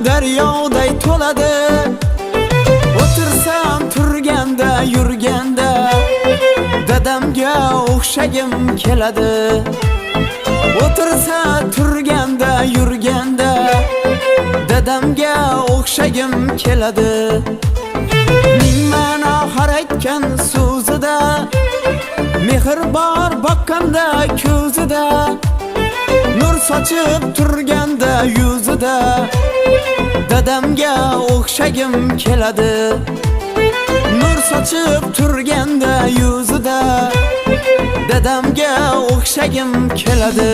daryoday to'ladi. O'tirsam turganda yurganda dadamga o'xshagim keladi. O'tirsa turganda yurganda dadamga o'xshagim keladi. Ming ma'no har aytgan so'zida, mehr bor boqqanda ko'zida, nur sochib turganda yuzida dadamga o'xshagim keladi. Nur sochib turganda yuzida dadamga o'xshagim keladi.